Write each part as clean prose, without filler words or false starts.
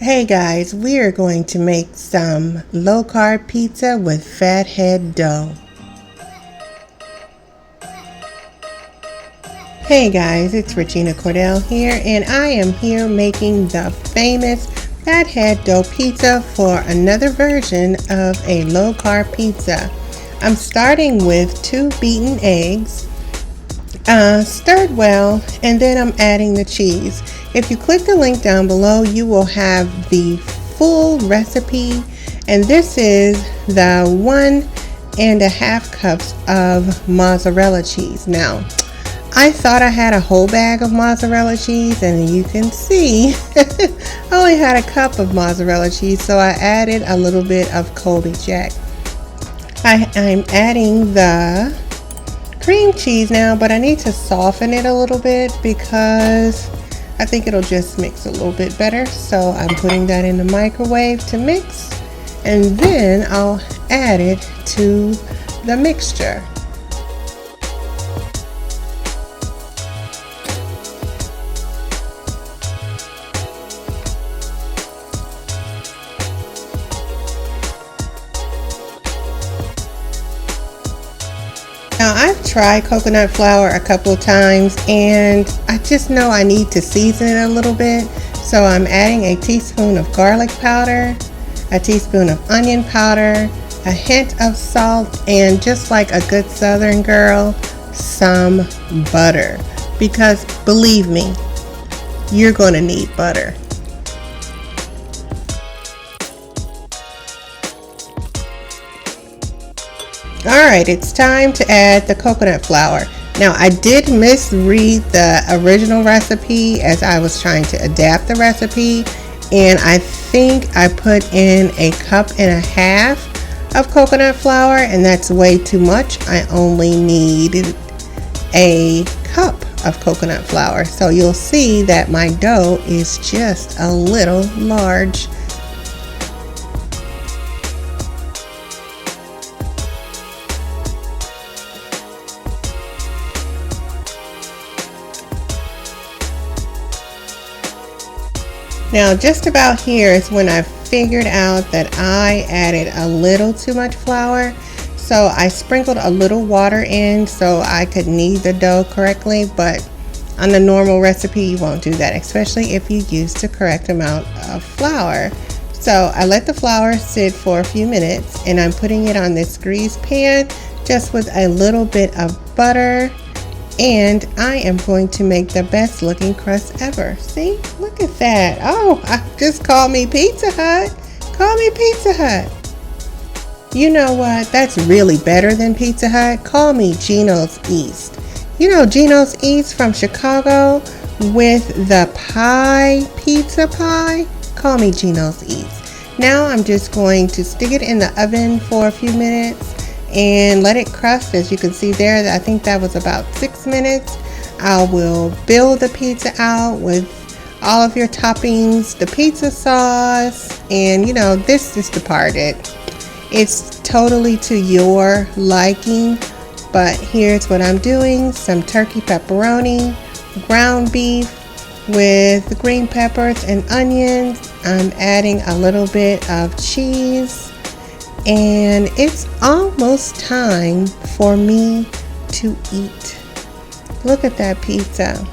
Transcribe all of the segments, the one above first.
Hey guys, we are going to make some low carb pizza with Fathead dough. Hey guys, it's Regina Cordell here, and I am here making the famous Fathead dough pizza for another version of a low carb pizza. I'm starting with 2 beaten eggs, stirred well, and then I'm adding the cheese. If you click the link down below, you will have the full recipe, and this is the 1.5 cups of mozzarella cheese. Now, I thought I had a whole bag of mozzarella cheese, and you can see I only had a cup of mozzarella cheese, so I added a little bit of Colby Jack. I'm adding the cream cheese now, but I need to soften it a little bit because I think it'll just mix a little bit better. So I'm putting that in the microwave to mix, and then I'll add it to the mixture. Now, I've tried coconut flour a couple of times, and I just know I need to season it a little bit. So I'm adding a teaspoon of garlic powder, a teaspoon of onion powder, a hint of salt, and just like a good Southern girl, some butter. Because believe me, you're going to need butter. Alright, it's time to add the coconut flour. Now, I did misread the original recipe as I was trying to adapt the recipe, and I think I put in 1.5 cups of coconut flour, and that's way too much. I only need 1 cup of coconut flour. So you'll see that my dough is just a little large. Now, just about here is when I figured out that I added a little too much flour. So I sprinkled a little water in so I could knead the dough correctly, but on the normal recipe you won't do that, especially if you use the correct amount of flour. So I let the flour sit for a few minutes, and I'm putting it on this greased pan just with a little bit of butter. And I am going to make the best looking crust ever. See, look at that. Oh, just call me Pizza Hut. Call me Pizza Hut. You know what? That's really better than Pizza Hut. Call me Gino's East. You know Gino's East from Chicago with the pizza pie? Call me Gino's East. Now I'm just going to stick it in the oven for a few minutes and let it crust. As you can see there, I think that was about 6 minutes. I will build the pizza out with all of your toppings, the pizza sauce, and you know, this is the part it's totally to your liking, but here's what I'm doing: some turkey pepperoni, ground beef with green peppers and onions. I'm adding a little bit of cheese, and it's almost time for me to eat. Look at that pizza.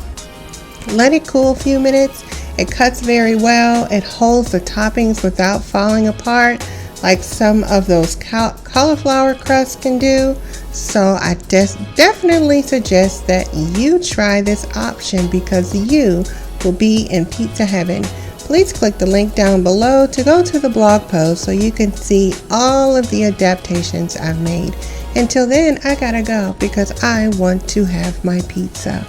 Let it cool a few minutes. It cuts very well. It holds the toppings without falling apart like some of those cauliflower crusts can do. So I definitely suggest that you try this option because you will be in pizza heaven. Please click the link down below to go to the blog post so you can see all of the adaptations I've made. Until then, I gotta go because I want to have my pizza.